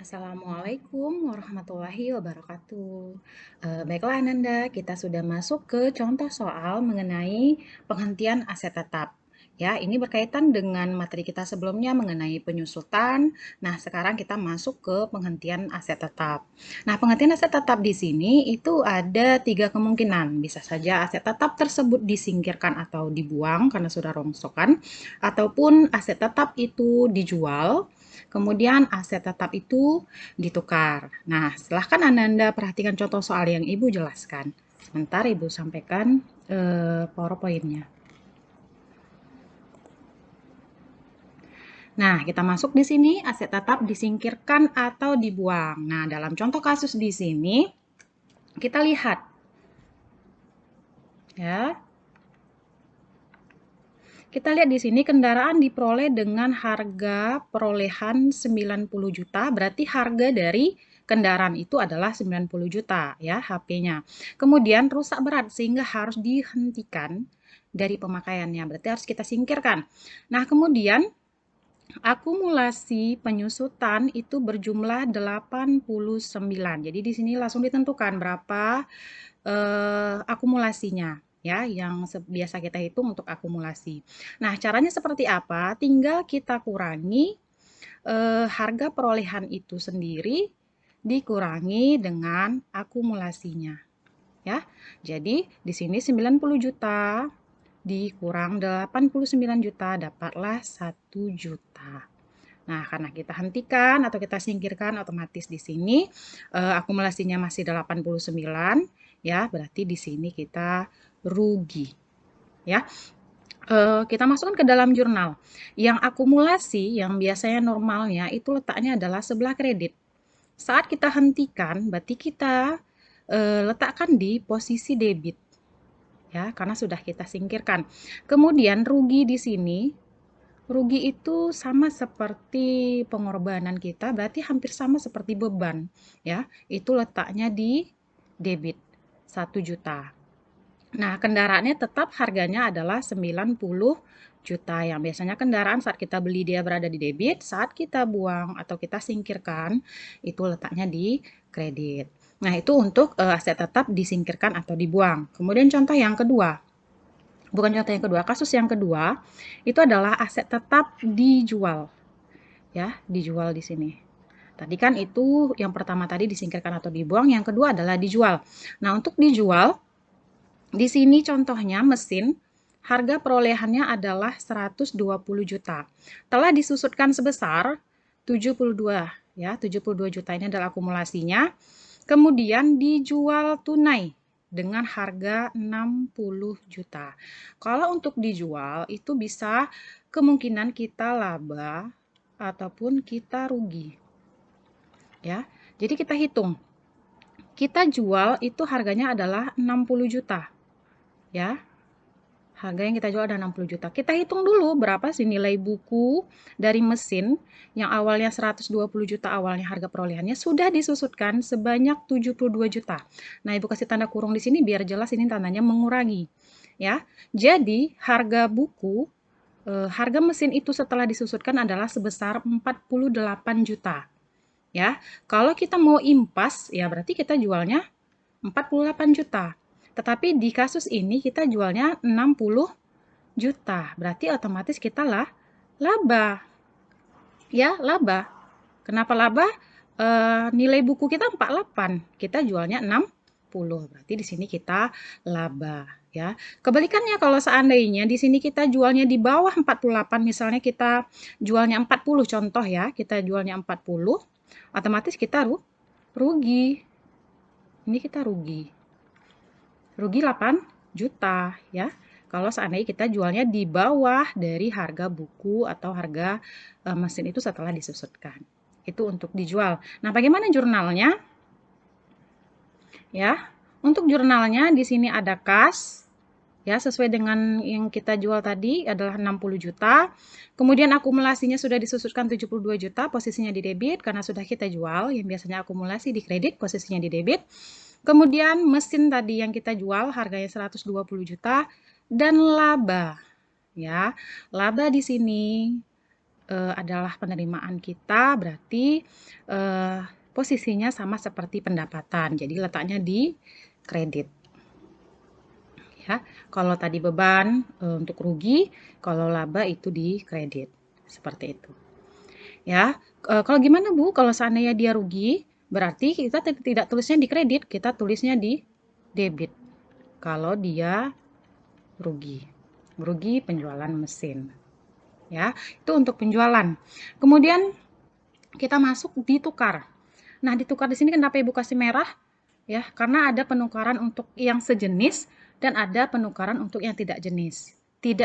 Assalamualaikum warahmatullahi wabarakatuh. Baiklah Ananda, kita sudah masuk ke contoh soal mengenai penghentian aset tetap. Ya, ini berkaitan dengan materi kita sebelumnya mengenai penyusutan. Nah, sekarang kita masuk ke penghentian aset tetap. Nah, penghentian aset tetap di sini itu ada tiga kemungkinan. Bisa saja aset tetap tersebut disingkirkan atau dibuang karena sudah rongsokan, ataupun aset tetap itu dijual. Kemudian aset tetap itu ditukar. Nah, silahkan Ananda perhatikan contoh soal yang Ibu jelaskan. Sebentar Ibu sampaikan PowerPoint-nya. Nah, kita masuk di sini aset tetap disingkirkan atau dibuang. Nah, dalam contoh kasus di sini kita lihat ya. Kita lihat di sini kendaraan diperoleh dengan harga perolehan 90 juta, berarti harga dari kendaraan itu adalah 90 juta ya HP-nya. Kemudian rusak berat sehingga harus dihentikan dari pemakaiannya, berarti harus kita singkirkan. Nah, kemudian akumulasi penyusutan itu berjumlah 89. Jadi di sini langsung ditentukan berapa akumulasinya ya yang biasa kita hitung untuk akumulasi. Nah, caranya seperti apa? Tinggal kita kurangi harga perolehan itu sendiri dikurangi dengan akumulasinya ya. Jadi di sini 90 juta dikurang 89 juta dapatlah 1 juta. Nah, karena kita hentikan atau kita singkirkan otomatis di sini akumulasinya masih 89 ya, berarti di sini kita rugi ya. Kita masukkan ke dalam jurnal. Yang akumulasi yang biasanya normalnya itu letaknya adalah sebelah kredit. Saat kita hentikan berarti kita letakkan di posisi debit ya, karena sudah kita singkirkan. Kemudian rugi di sini, rugi itu sama seperti pengorbanan kita, berarti hampir sama seperti beban ya. Itu letaknya di debit 1 juta. Nah, kendaraannya tetap harganya adalah 90 juta. Yang biasanya kendaraan saat kita beli dia berada di debit, saat kita buang atau kita singkirkan itu letaknya di kredit. Nah, itu untuk aset tetap disingkirkan atau dibuang. Kemudian contoh yang kedua, bukan contoh yang kedua, kasus yang kedua itu adalah aset tetap dijual. Ya, dijual di sini. Tadi kan itu yang pertama tadi disingkirkan atau dibuang, yang kedua adalah dijual. Nah, untuk dijual di sini contohnya mesin harga perolehannya adalah 120 juta. Telah disusutkan sebesar 72 ya, 72 juta ini adalah akumulasinya. Kemudian dijual tunai dengan harga 60 juta. Kalau untuk dijual itu bisa kemungkinan kita laba ataupun kita rugi. Ya. Jadi kita hitung. Kita jual itu harganya adalah 60 juta. Ya. Harga yang kita jual ada 60 juta. Kita hitung dulu berapa sih nilai buku dari mesin yang awalnya 120 juta awalnya harga perolehannya sudah disusutkan sebanyak 72 juta. Nah, Ibu kasih tanda kurung di sini biar jelas ini tandanya mengurangi. Ya. Jadi, harga buku harga mesin itu setelah disusutkan adalah sebesar 48 juta. Ya. Kalau kita mau impas, ya berarti kita jualnya 48 juta. Tetapi di kasus ini kita jualnya 60 juta. Berarti otomatis kita laba. Ya, laba. Kenapa laba? Nilai buku kita 48, kita jualnya 60. Berarti di sini kita laba ya. Kebalikannya kalau seandainya di sini kita jualnya di bawah 48, misalnya kita jualnya 40 contoh ya, kita jualnya 40, otomatis kita rugi. Ini kita rugi. Rugi 8 juta ya. Kalau seandainya kita jualnya di bawah dari harga buku atau harga mesin itu setelah disusutkan. Itu untuk dijual. Nah, bagaimana jurnalnya? Ya, untuk jurnalnya di sini ada kas. Ya, sesuai dengan yang kita jual tadi adalah 60 juta. Kemudian akumulasinya sudah disusutkan 72 juta, posisinya di debit karena sudah kita jual. Yang biasanya akumulasi di kredit, posisinya di debit. Kemudian mesin tadi yang kita jual harganya 120 juta dan laba. Ya, laba di sini adalah penerimaan kita, berarti posisinya sama seperti pendapatan. Jadi letaknya di kredit. Ya, kalau tadi beban untuk rugi, kalau laba itu di kredit. Seperti itu. Ya, kalau gimana Bu? Kalau seandainya dia rugi, berarti kita tidak tulisnya di kredit, kita tulisnya di debit. Kalau dia rugi. Rugi penjualan mesin. Ya, itu untuk penjualan. Kemudian kita masuk di tukar. Nah, ditukar di sini kenapa Ibu kasih merah? Ya, karena ada penukaran untuk yang sejenis dan ada penukaran untuk yang tidak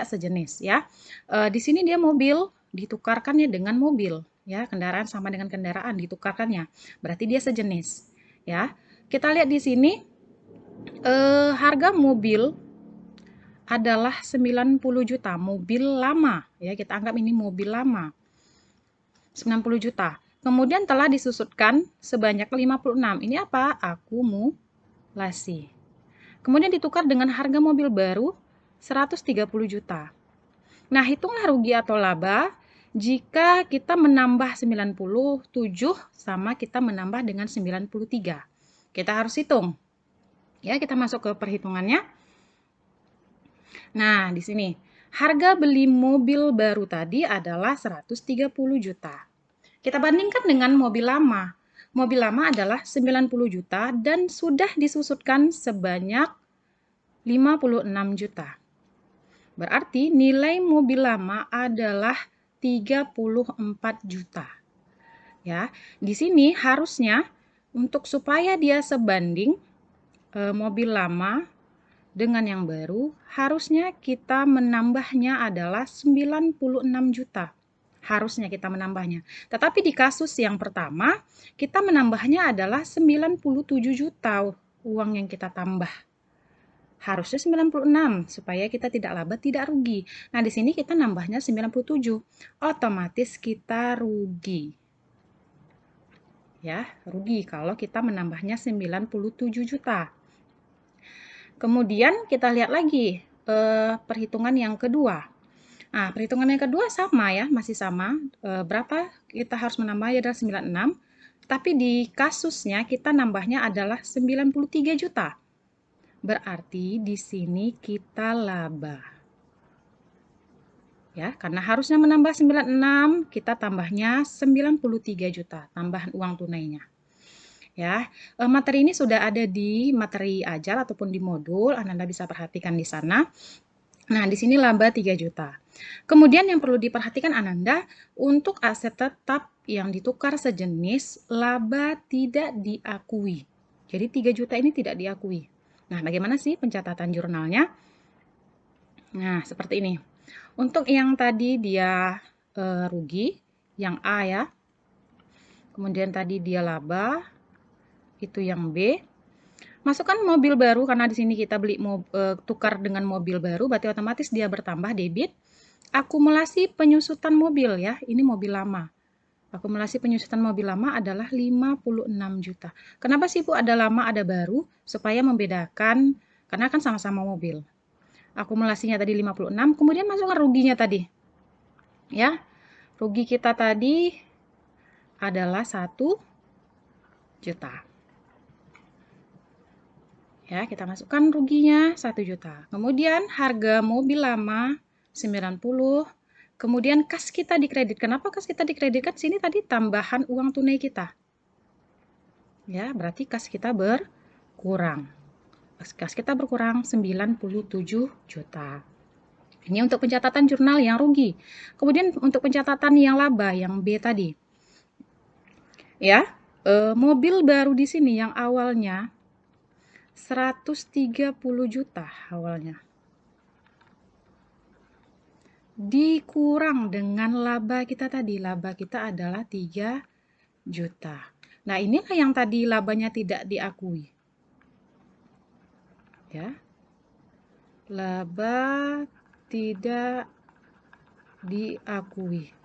sejenis ya. Di sini dia mobil ditukarkannya dengan mobil ya, kendaraan sama dengan kendaraan ditukarkannya. Berarti dia sejenis ya. Kita lihat di sini harga mobil adalah 90 juta, mobil lama ya, kita anggap ini mobil lama. 90 juta. Kemudian telah disusutkan sebanyak 56. Ini apa? Akumulasi. Kemudian ditukar dengan harga mobil baru 130 juta. Nah, hitunglah rugi atau laba jika kita menambah 97 sama kita menambah dengan 93. Kita harus hitung. Ya, kita masuk ke perhitungannya. Nah, di sini harga beli mobil baru tadi adalah 130 juta. Kita bandingkan dengan mobil lama. Mobil lama adalah 90 juta dan sudah disusutkan sebanyak 56 juta. Berarti nilai mobil lama adalah 34 juta. Ya, di sini harusnya untuk supaya dia sebanding mobil lama dengan yang baru, harusnya kita menambahnya adalah 96 juta. Harusnya kita menambahnya. Tetapi di kasus yang pertama, kita menambahnya adalah 97 juta uang yang kita tambah. Harusnya 96 supaya kita tidak laba, tidak rugi. Nah, di sini kita nambahnya 97. Otomatis kita rugi. Ya, rugi kalau kita menambahnya 97 juta. Kemudian kita lihat lagi perhitungan yang kedua. Nah, perhitungan yang kedua sama ya, masih sama. Berapa kita harus menambahnya adalah 96. Tapi di kasusnya kita nambahnya adalah 93 juta. Berarti di sini kita laba. Ya, karena harusnya menambah 96, kita tambahnya 93 juta, tambahan uang tunainya. Ya, materi ini sudah ada di materi ajar ataupun di modul, Anda bisa perhatikan di sana. Nah, di sini laba 3 juta. Kemudian yang perlu diperhatikan Ananda, untuk aset tetap yang ditukar sejenis, laba tidak diakui. Jadi 3 juta ini tidak diakui. Nah, bagaimana sih pencatatan jurnalnya? Nah, seperti ini. Untuk yang tadi dia rugi, yang A ya. Kemudian tadi dia laba, itu yang B. Masukkan mobil baru karena di sini kita beli tukar dengan mobil baru, berarti otomatis dia bertambah debit. Akumulasi penyusutan mobil ya, ini mobil lama. Akumulasi penyusutan mobil lama adalah 56 juta. Kenapa sih Bu ada lama ada baru? Supaya membedakan, karena kan sama-sama mobil. Akumulasinya tadi 56, kemudian masukkan ruginya tadi. Ya, rugi kita tadi adalah 1 juta. Ya, kita masukkan ruginya 1 juta. Kemudian harga mobil lama 90. Kemudian kas kita dikredit. Kenapa kas kita dikreditkan? Sini tadi tambahan uang tunai kita. Ya, berarti kas kita berkurang. Kas kita berkurang 97 juta. Ini untuk pencatatan jurnal yang rugi. Kemudian untuk pencatatan yang laba, yang B tadi. Ya, mobil baru di sini yang awalnya 130 juta awalnya. Dikurang dengan laba kita tadi. Laba kita adalah 3 juta. Nah, inilah yang tadi labanya tidak diakui. Ya. Laba tidak diakui.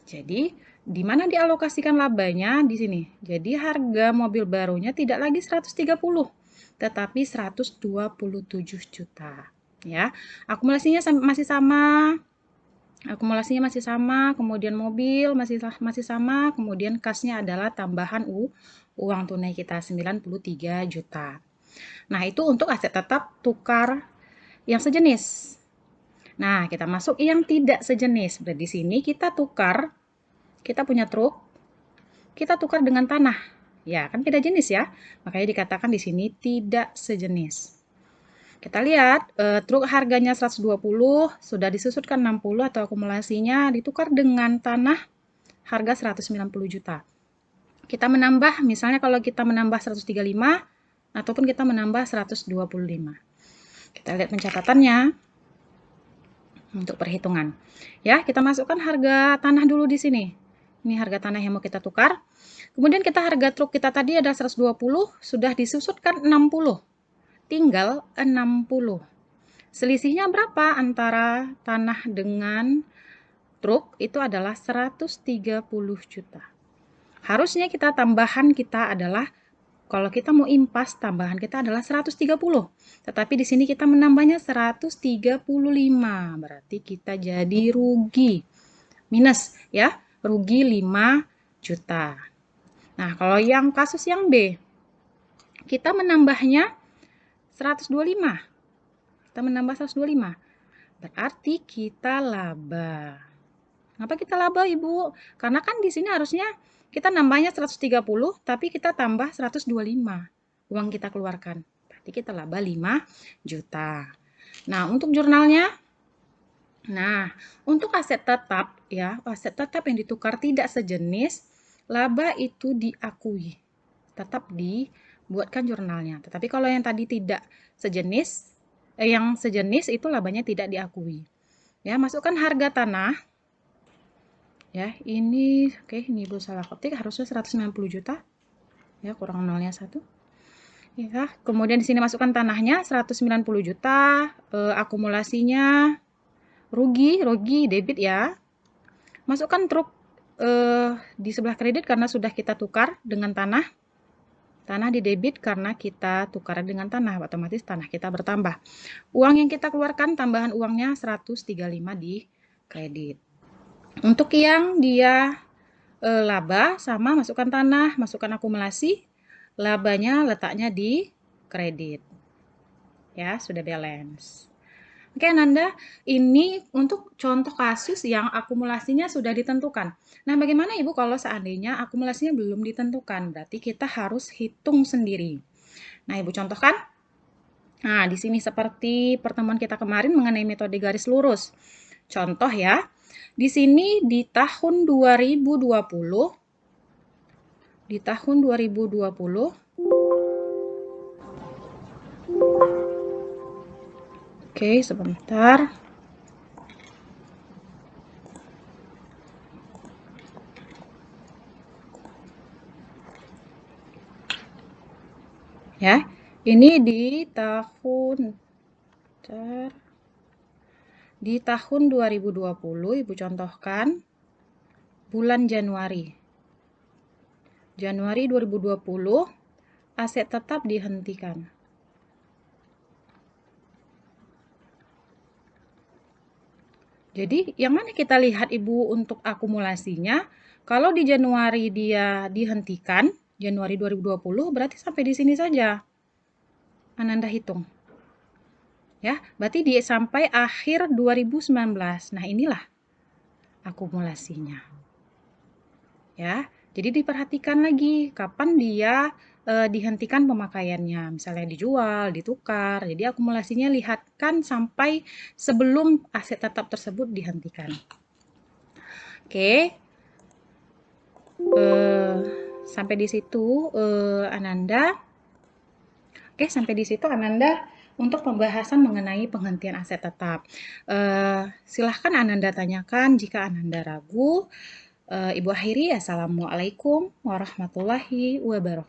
Jadi, di mana dialokasikan labanya? Di sini. Jadi, harga mobil barunya tidak lagi 130, tetapi 127 juta. Ya, akumulasinya masih sama. Akumulasinya masih sama, kemudian mobil masih sama, kemudian kasnya adalah tambahan uang tunai kita 93 juta. Nah, itu untuk aset tetap tukar yang sejenis. Nah, kita masuk yang tidak sejenis. Berarti di sini kita tukar, kita punya truk, kita tukar dengan tanah. Ya, kan beda jenis ya. Makanya dikatakan di sini tidak sejenis. Kita lihat, truk harganya 120, sudah disusutkan 60 atau akumulasinya ditukar dengan tanah harga 190 juta. Kita menambah, misalnya kalau kita menambah 135, ataupun kita menambah 125. Kita lihat pencatatannya untuk perhitungan. Ya, kita masukkan harga tanah dulu di sini. Ini harga tanah yang mau kita tukar. Kemudian kita harga truk kita tadi ada 120, sudah disusutkan 60. Tinggal 60. Selisihnya berapa antara tanah dengan truk? Itu adalah 130 juta. Harusnya kita tambahan kita adalah, kalau kita mau impas, tambahan kita adalah 130. Tetapi di sini kita menambahnya 135. Berarti kita jadi rugi. Minus ya, rugi 5 juta. Nah, kalau yang kasus yang B, kita menambahnya 125. Kita menambah 125. Berarti kita laba. Kenapa kita laba, Ibu? Karena kan di sini harusnya kita nambahnya 130, tapi kita tambah 125. Uang kita keluarkan. Berarti kita laba 5 juta. Nah, untuk jurnalnya, nah, untuk aset tetap ya, aset tetap yang ditukar tidak sejenis, laba itu diakui. Tetap dibuatkan jurnalnya. Tetapi kalau yang tadi tidak sejenis, yang sejenis itu labanya tidak diakui. Ya, masukkan harga tanah. Ya, ini oke, ini Ibu salah ketik, harusnya 190 juta. Ya, kurang nolnya 1. Ya, kemudian di sini masukkan tanahnya 190 juta, akumulasinya rugi debit ya. Masukkan truk di sebelah kredit karena sudah kita tukar dengan tanah. Tanah di debit karena kita tukar dengan tanah, otomatis tanah kita bertambah. Uang yang kita keluarkan tambahan uangnya 135 di kredit. Untuk yang dia laba sama masukkan tanah, masukkan akumulasi, labanya letaknya di kredit. Ya, sudah balance. Oke, Nanda, ini untuk contoh kasus yang akumulasinya sudah ditentukan. Nah, bagaimana Ibu kalau seandainya akumulasinya belum ditentukan? Berarti kita harus hitung sendiri. Nah, Ibu contohkan. Nah, di sini seperti pertemuan kita kemarin mengenai metode garis lurus. Contoh ya, di sini di tahun 2020, oke, sebentar. Ya, ini di tahun 2020 Ibu contohkan bulan Januari. Januari 2020 aset tetap dihentikan. Jadi yang mana kita lihat Ibu untuk akumulasinya? Kalau di Januari dia dihentikan, Januari 2020 berarti sampai di sini saja. Ananda hitung. Ya, berarti dia sampai akhir 2019. Nah, inilah akumulasinya. Ya, jadi diperhatikan lagi kapan dia dihentikan pemakaiannya, misalnya dijual, ditukar. Jadi akumulasinya lihatkan sampai sebelum aset tetap tersebut dihentikan. Oke, sampai di situ Ananda. Oke, sampai di situ Ananda untuk pembahasan mengenai penghentian aset tetap. Silahkan Ananda tanyakan jika Ananda ragu. Ibu akhiri, Assalamualaikum warahmatullahi wabarakatuh.